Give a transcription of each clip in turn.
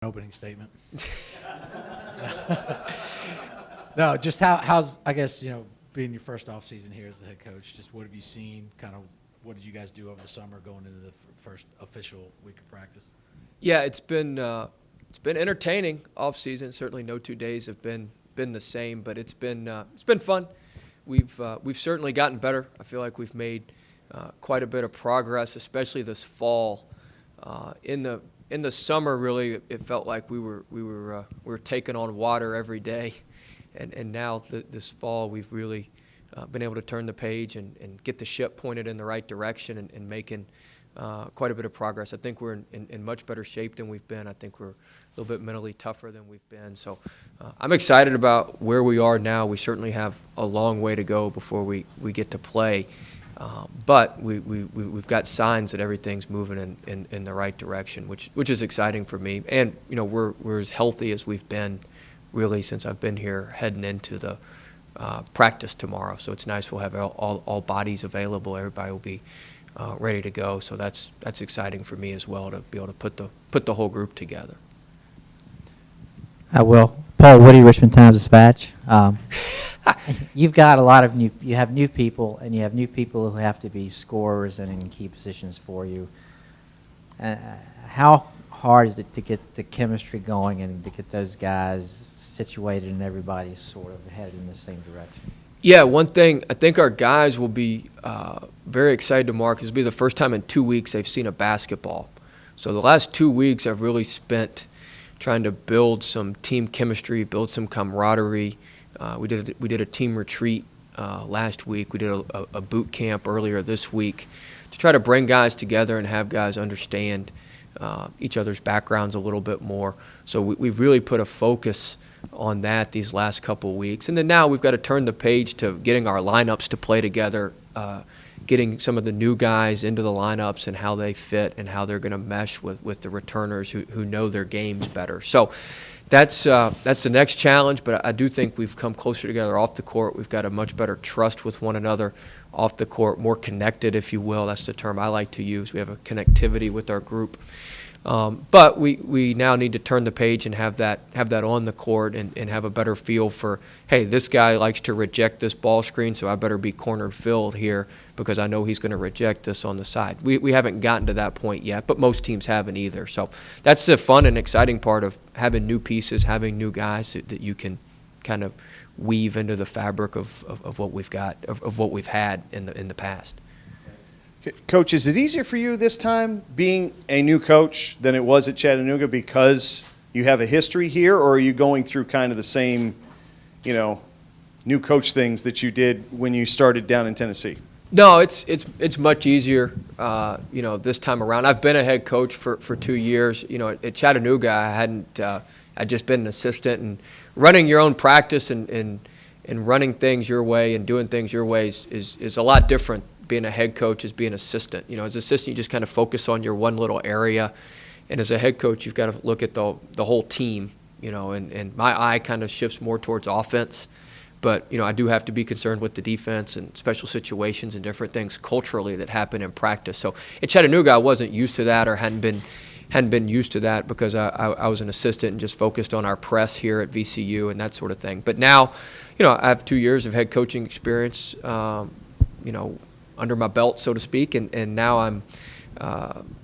opening statement. No, just how's, I guess, being your first off season here as the head coach, just what have you seen, kind of what did you guys do over the summer going into the first official week of practice? Yeah, it's been entertaining off season. Certainly no 2 days have been the same, but it's been fun. We've certainly gotten better. I feel like we've made quite a bit of progress, especially this fall. In the summer, really, it felt like we were taking on water every day, and now this fall we've really been able to turn the page and get the ship pointed in the right direction and making quite a bit of progress. I think we're in much better shape than we've been. I think we're a little bit mentally tougher than we've been. So I'm excited about where we are now. We certainly have a long way to go before we get to play. But we've got signs that everything's moving in the right direction, which is exciting for me. And, we're as healthy as we've been really since I've been here heading into the practice tomorrow. So it's nice we'll have all bodies available. Everybody will be ready to go. So that's exciting for me as well to be able to put the whole group together. I will. Paul Woody, Richmond Times-Dispatch. You've got a lot of you have new people, and you have new people who have to be scorers and in key positions for you. How hard is it to get the chemistry going and to get those guys situated and everybody sort of headed in the same direction? Yeah, one thing, I think our guys will be very excited tomorrow because it'll be the first time in 2 weeks they've seen a basketball. So the last 2 weeks I've really spent trying to build some team chemistry, build some camaraderie. We did a team retreat last week. We did a boot camp earlier this week to try to bring guys together and have guys understand each other's backgrounds a little bit more. So we've really put a focus on that these last couple of weeks. And then now we've got to turn the page to getting our lineups to play together, getting some of the new guys into the lineups and how they fit and how they're going to mesh with the returners who know their games better. So that's the next challenge, but I do think we've come closer together off the court. We've got a much better trust with one another off the court, more connected, if you will. That's the term I like to use. We have a connectivity with our group. But we now need to turn the page and have that on the court and have a better feel for, hey, this guy likes to reject this ball screen, so I better be cornered filled here because I know he's going to reject this on the side. We haven't gotten to that point yet, but most teams haven't either. So that's the fun and exciting part of having new pieces, having new guys that you can kind of weave into the fabric of what we've got, of what we've had in the past. Coach, is it easier for you this time being a new coach than it was at Chattanooga because you have a history here, or are you going through kind of the same, new coach things that you did when you started down in Tennessee? No, it's much easier, this time around. I've been a head coach for 2 years. At Chattanooga, I'd just been an assistant, and running your own practice and running things your way and doing things your way is a lot different. Being a head coach is being an assistant. As an assistant, you just kind of focus on your one little area. And as a head coach, you've got to look at the whole team, and my eye kind of shifts more towards offense. But, I do have to be concerned with the defense and special situations and different things culturally that happen in practice. So at Chattanooga, I wasn't used to that or hadn't been used to that because I was an assistant and just focused on our press here at VCU and that sort of thing. But now, I have 2 years of head coaching experience, under my belt, so to speak, and now I'm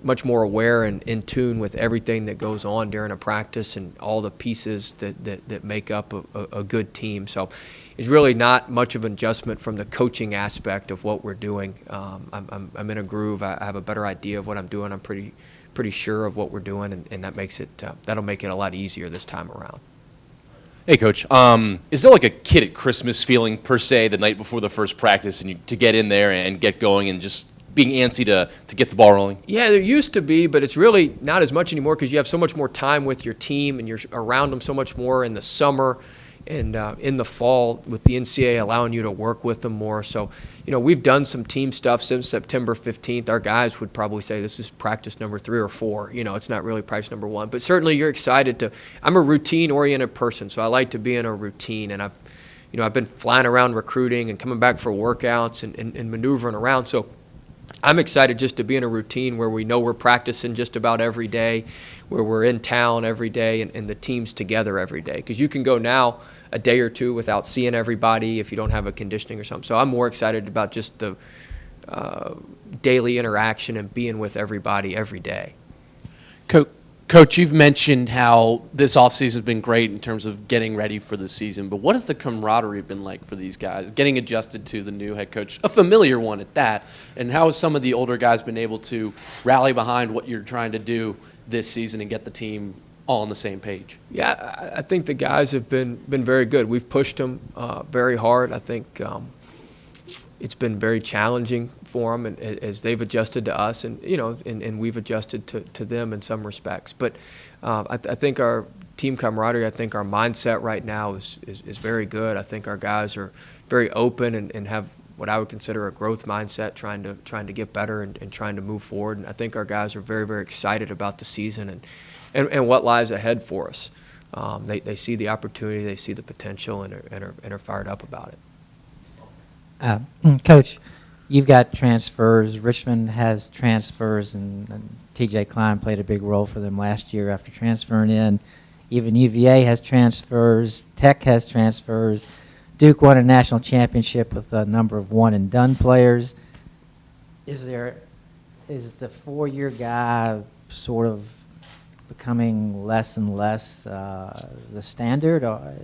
much more aware and in tune with everything that goes on during a practice and all the pieces that make up a good team. So it's really not much of an adjustment from the coaching aspect of what we're doing. I'm in a groove. I have a better idea of what I'm doing. I'm pretty sure of what we're doing, and that makes it that'll make it a lot easier this time around. Hey, Coach. Is there like a kid at Christmas feeling, per se, the night before the first practice and to get in there and get going and just being antsy to get the ball rolling? Yeah, there used to be, but it's really not as much anymore because you have so much more time with your team and you're around them so much more in the summer and in the fall with the NCAA allowing you to work with them more. So, we've done some team stuff since September 15th. Our guys would probably say this is practice number 3 or 4. It's not really practice number 1. But certainly you're excited I'm a routine-oriented person, so I like to be in a routine. And I've been flying around recruiting and coming back for workouts and maneuvering around. So I'm excited just to be in a routine where we know we're practicing just about every day, where we're in town every day, and the team's together every day. Because you can go now a day or two without seeing everybody if you don't have a conditioning or something. So I'm more excited about just the daily interaction and being with everybody every day. Coach, you've mentioned how this offseason has been great in terms of getting ready for the season, but what has the camaraderie been like for these guys, getting adjusted to the new head coach, a familiar one at that, and how has some of the older guys been able to rally behind what you're trying to do this season and get the team all on the same page? Yeah, I think the guys have been very good. We've pushed them very hard. I think it's been very challenging for them, and as they've adjusted to us, and and we've adjusted to them in some respects. But I think our team camaraderie, I think our mindset right now is very good. I think our guys are very open and have what I would consider a growth mindset, trying to get better and trying to move forward. And I think our guys are very, very excited about the season and what lies ahead for us. They see the opportunity, they see the potential, and are fired up about it. Coach, you've got transfers. Richmond has transfers, and T.J. Klein played a big role for them last year after transferring in. Even UVA has transfers. Tech has transfers. Duke won a national championship with a number of one-and-done players. Is the four-year guy sort of becoming less and less the standard, or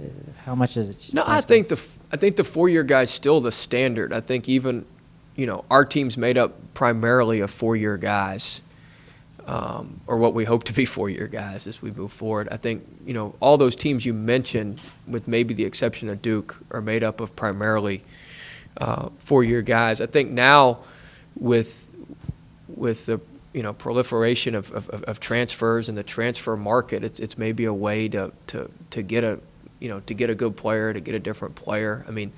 how much is it? No, I think the four-year guy's still the standard. I think even, our team's made up primarily of four-year guys, or what we hope to be four-year guys as we move forward. I think, all those teams you mentioned, with maybe the exception of Duke, are made up of primarily four-year guys. I think now with the proliferation of transfers and the transfer market, it's maybe a way to get a good player, to get a different player. I mean,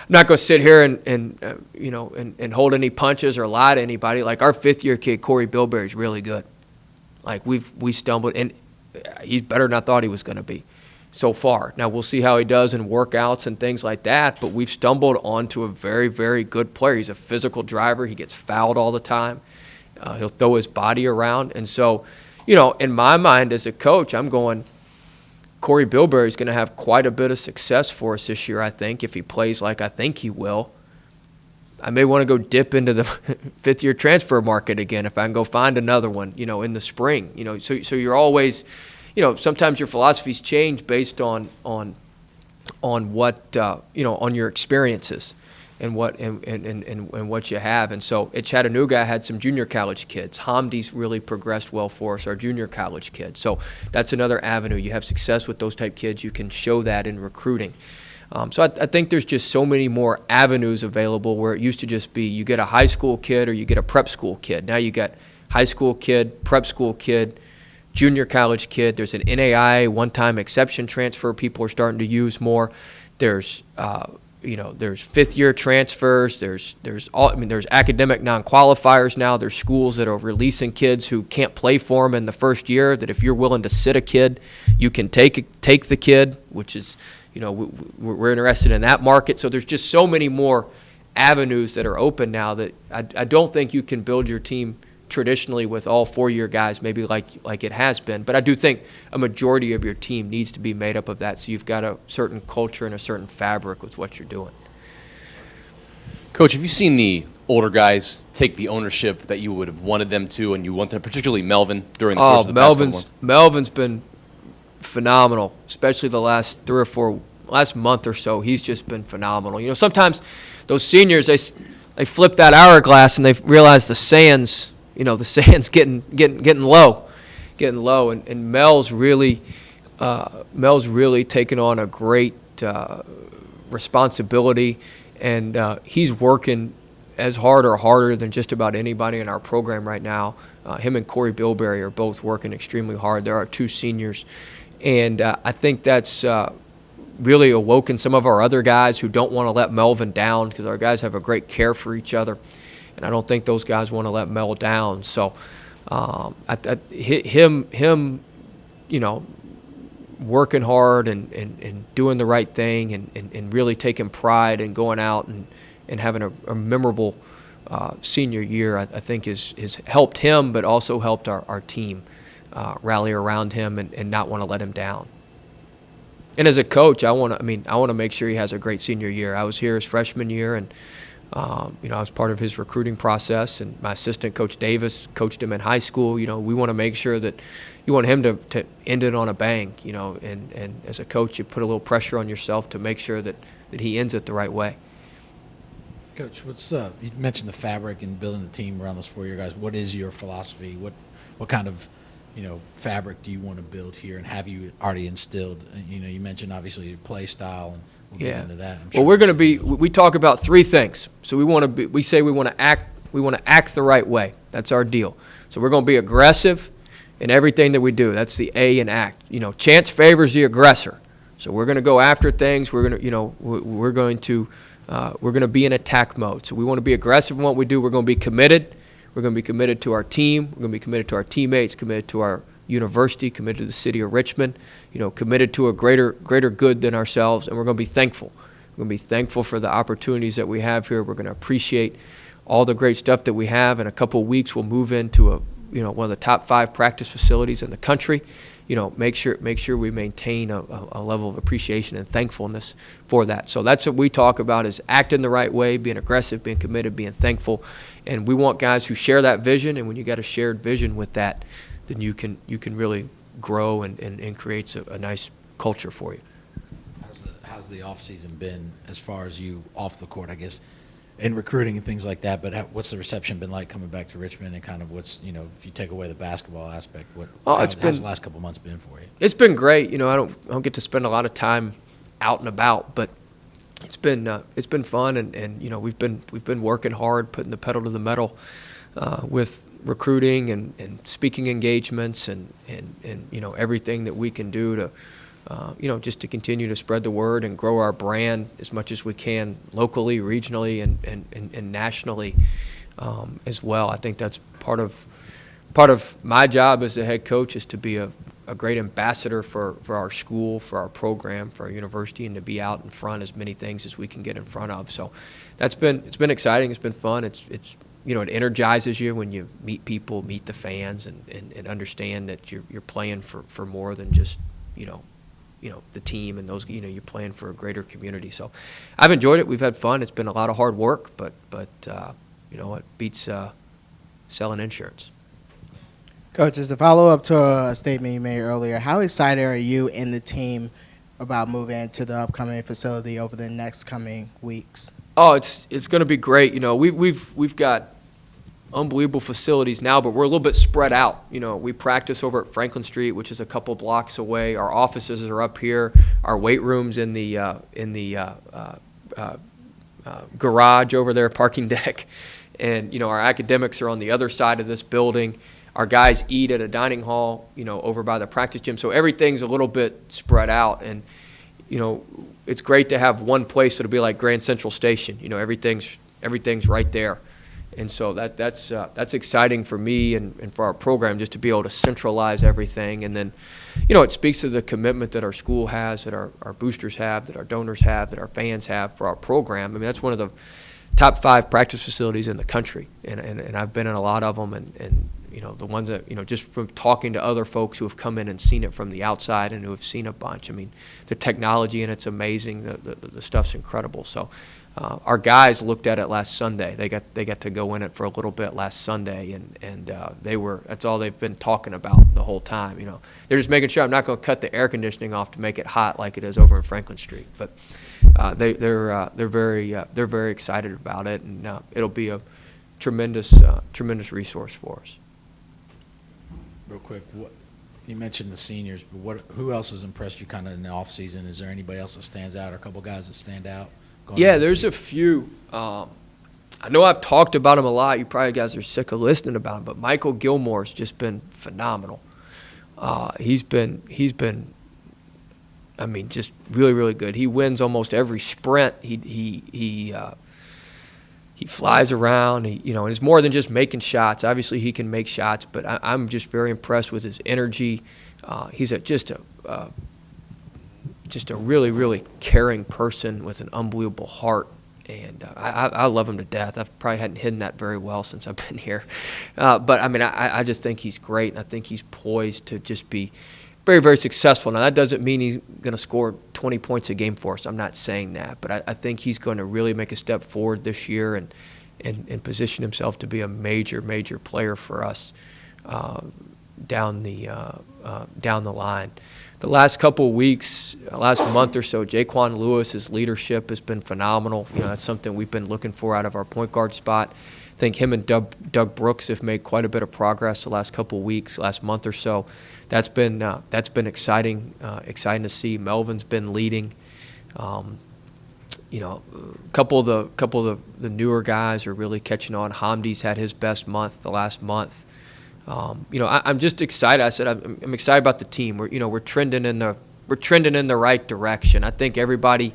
I'm not going to sit here and hold any punches or lie to anybody. Like, our fifth-year kid, Corey Bilberry, is really good. Like, we stumbled, and he's better than I thought he was going to be so far. Now, we'll see how he does in workouts and things like that, but we've stumbled onto a very, very good player. He's a physical driver. He gets fouled all the time. He'll throw his body around. And so, in my mind as a coach, I'm going, Corey Bilberry is going to have quite a bit of success for us this year, I think, if he plays like I think he will. I may want to go dip into the fifth-year transfer market again if I can go find another one, in the spring. So you're always, sometimes your philosophies change based on what, on your experiences. And what you have. And so at Chattanooga, I had some junior college kids. Hamdi's really progressed well for us, our junior college kids. So that's another avenue. You have success with those type kids, you can show that in recruiting. So I think there's just so many more avenues available, where it used to just be you get a high school kid or you get a prep school kid. Now you got high school kid, prep school kid, junior college kid. There's an NAIA one-time exception transfer people are starting to use more. There's there's fifth-year transfers. There's academic non-qualifiers now. There's schools that are releasing kids who can't play for them in the first year, that if you're willing to sit a kid, you can take the kid, which is, we're interested in that market. So there's just so many more avenues that are open now that I don't think you can build your team traditionally with all four-year guys, maybe like it has been. But I do think a majority of your team needs to be made up of that, so you've got a certain culture and a certain fabric with what you're doing. Coach, have you seen the older guys take the ownership that you would have wanted them to, and you want them, particularly Melvin, during the course of the past couple months? Melvin's been phenomenal, especially the last last month or so. He's just been phenomenal. Sometimes those seniors, they flip that hourglass and they realize the sand's getting low, and Mel's really taken on a great responsibility, and he's working as hard or harder than just about anybody in our program right now. Him and Corey Bilberry are both working extremely hard. There are two seniors, and I think that's really awoken some of our other guys who don't want to let Melvin down, because our guys have a great care for each other. And I don't think those guys want to let Mel down. So him, working hard and doing the right thing and really taking pride and going out and having a memorable senior year, I think has helped him, but also helped our team rally around him and not want to let him down. And as a coach, I want to make sure he has a great senior year. I was here his freshman year, and I was part of his recruiting process, and my assistant coach Davis coached him in high school. We want to make sure that you want him to end it on a bang. And as a coach, you put a little pressure on yourself to make sure that he ends it the right way. Coach, you mentioned the fabric and building the team around those Fouryear guys. What is your philosophy? What kind of fabric do you want to build here, and have you already instilled? You mentioned obviously your play style, and we'll get into that. I'm Well, sure we talk about three things. So we want to act the right way. That's our deal. So we're going to be aggressive in everything that we do. That's the A in act. Chance favors the aggressor. So we're going to go after things. We're going to be in attack mode. So we want to be aggressive in what we do. We're going to be committed. We're going to be committed to our team. We're going to be committed to our teammates, committed to our university, committed to the city of Richmond, committed to a greater good than ourselves, and we're going to be thankful. We're going to be thankful for the opportunities that we have here. We're going to appreciate all the great stuff that we have. In a couple of weeks, we'll move into one of the top 5 practice facilities in the country. Make sure we maintain a level of appreciation and thankfulness for that. So that's what we talk about, is acting the right way, being aggressive, being committed, being thankful. And we want guys who share that vision, and when you got a shared vision with that, then you can really grow and creates a nice culture for you. How's the off season been as far as you off the court, I guess, in recruiting and things like that? But what's the reception been like coming back to Richmond, and kind of what's if you take away the basketball aspect, how's the last couple months been for you? It's been great. I don't get to spend a lot of time out and about, but it's been fun, and we've been working hard, putting the pedal to the metal with recruiting and speaking engagements and everything that we can do to just to continue to spread the word and grow our brand as much as we can locally, regionally, and nationally as well. I think that's part of my job as the head coach, is to be a great ambassador for our school, for our program, for our university, and to be out in front as many things as we can get in front of. So it's been exciting. It's been fun. It energizes you when you meet people, meet the fans, and understand that you're playing for more than just the team and those. You're playing for a greater community. So I've enjoyed it. We've had fun. It's been a lot of hard work, but it beats selling insurance. Coach, as a follow-up to a statement you made earlier, how excited are you and the team about moving to the upcoming facility over the next coming weeks? Oh, it's going to be great. We've got unbelievable facilities now, but we're a little bit spread out. We practice over at Franklin Street, which is a couple blocks away. Our offices are up here. Our weight room's in the garage over there, parking deck, and our academics are on the other side of this building. Our guys eat at a dining hall, over by the practice gym. So everything's a little bit spread out, and it's great to have one place that'll be like Grand Central Station. Everything's right there. And so that's exciting for me and for our program, just to be able to centralize everything. And then, it speaks to the commitment that our school has, that our boosters have, that our donors have, that our fans have for our program. That's one of the top 5 practice facilities in the country. And I've been in a lot of them, and the ones that, just from talking to other folks who have come in and seen it from the outside and who have seen a bunch. The technology in it's amazing. The stuff's incredible. So our guys looked at it last Sunday. They got to go in it for a little bit last Sunday, and that's all they've been talking about the whole time. They're just making sure I'm not going to cut the air conditioning off to make it hot like it is over in Franklin Street. But they're very excited about it, and it'll be a tremendous resource for us. Real quick, you mentioned the seniors, but who else has impressed you kind of in the off season? Is there anybody else that stands out, or a couple guys that stand out? Yeah, there's a few. I know I've talked about him a lot. You probably guys are sick of listening about him, but Michael Gilmore's just been phenomenal. He's been just really, really good. He wins almost every sprint. He flies around. And it's more than just making shots. Obviously, he can make shots, but I'm just very impressed with his energy. He's just a really, really caring person with an unbelievable heart. And I love him to death. I've probably hadn't hidden that very well since I've been here. But, I mean, I just think he's great, and I think he's poised to just be very, very successful. Now, that doesn't mean he's going to score 20 points a game for us. I'm not saying that. But I think he's going to really make a step forward this year and position himself to be a major, major player for us down the line. The last couple of weeks, last month or so, Jaquan Lewis's leadership has been phenomenal. That's something we've been looking for out of our point guard spot. I think him and Doug Brooks have made quite a bit of progress the last couple of weeks, last month or so. That's been exciting to see. Melvin's been leading. A couple of the newer guys are really catching on. Hamdi's had his best month the last month. I'm just excited. I said I'm excited about the team. We're trending in the right direction. I think everybody.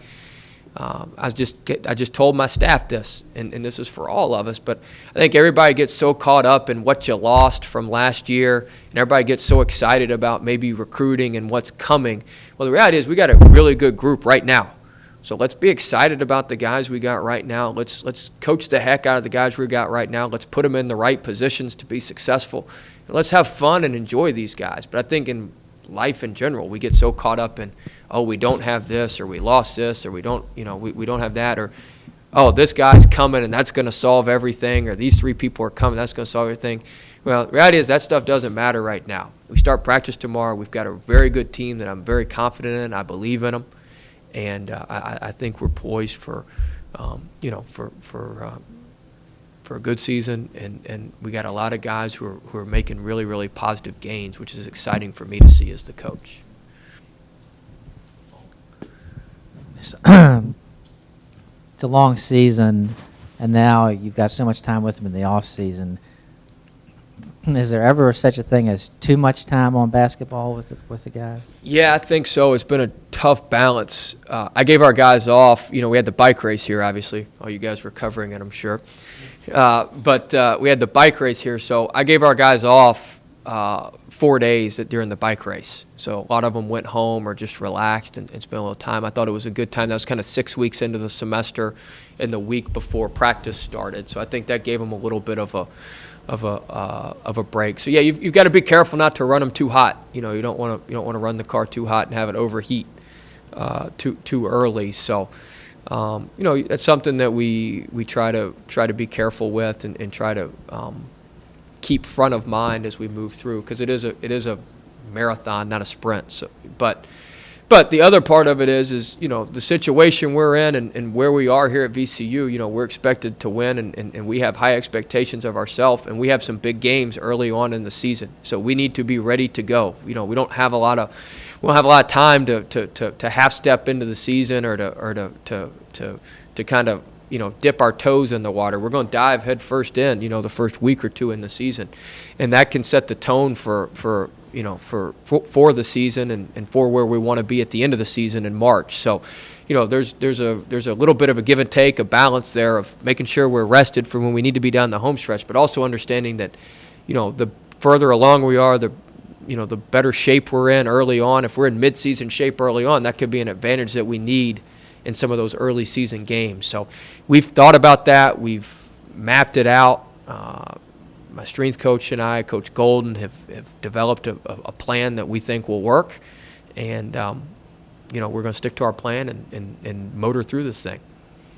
I just told my staff this, and this is for all of us. But I think everybody gets so caught up in what you lost from last year, and everybody gets so excited about maybe recruiting and what's coming. Well, the reality is we got a really good group right now. So let's be excited about the guys we got right now. Let's coach the heck out of the guys we got right now. Let's put them in the right positions to be successful. And let's have fun and enjoy these guys. But I think in life in general, we get so caught up in, oh, we don't have this, or we lost this, or we don't have that, or, oh, this guy's coming and that's going to solve everything, or these 3 people are coming, that's going to solve everything. Well, the reality is that stuff doesn't matter right now. We start practice tomorrow. We've got a very good team that I'm very confident in. I believe in them. And I think we're poised for a good season, and we got a lot of guys who are making really, really positive gains, which is exciting for me to see as the coach. It's a long season, and now you've got so much time with them in the off season. Is there ever such a thing as too much time on basketball with the guys? Yeah, I think so. It's been a tough balance. I gave our guys off. We had the bike race here, obviously. All you guys were covering it, I'm sure. But we had the bike race here, so I gave our guys off 4 days during the bike race. So a lot of them went home or just relaxed and spent a little time. I thought it was a good time. That was kind of 6 weeks into the semester and the week before practice started. So I think that gave them a little bit of a break. So yeah, you've got to be careful not to run them too hot. You don't want to run the car too hot and have it overheat too early. So that's something that we try to be careful with and try to keep front of mind as we move through, because it is a marathon, not a sprint. So, but the other part of it is the situation we're in and where we are here at VCU. We're expected to win, and we have high expectations of ourselves, and we have some big games early on in the season. So we need to be ready to go. We don't have a lot of time to half step into the season or to kind of dip our toes in the water. We're going to dive head first in the first week or two in the season, and that can set the tone for the season and for where we want to be at the end of the season in March. So, there's a little bit of a give and take, a balance there of making sure we're rested for when we need to be down the home stretch, but also understanding that, the further along we are, the better shape we're in early on. If we're in mid-season shape early on, that could be an advantage that we need in some of those early season games. So we've thought about that. We've mapped it out. My strength coach and I, Coach Golden, have developed a plan that we think will work. And, we're going to stick to our plan and motor through this thing.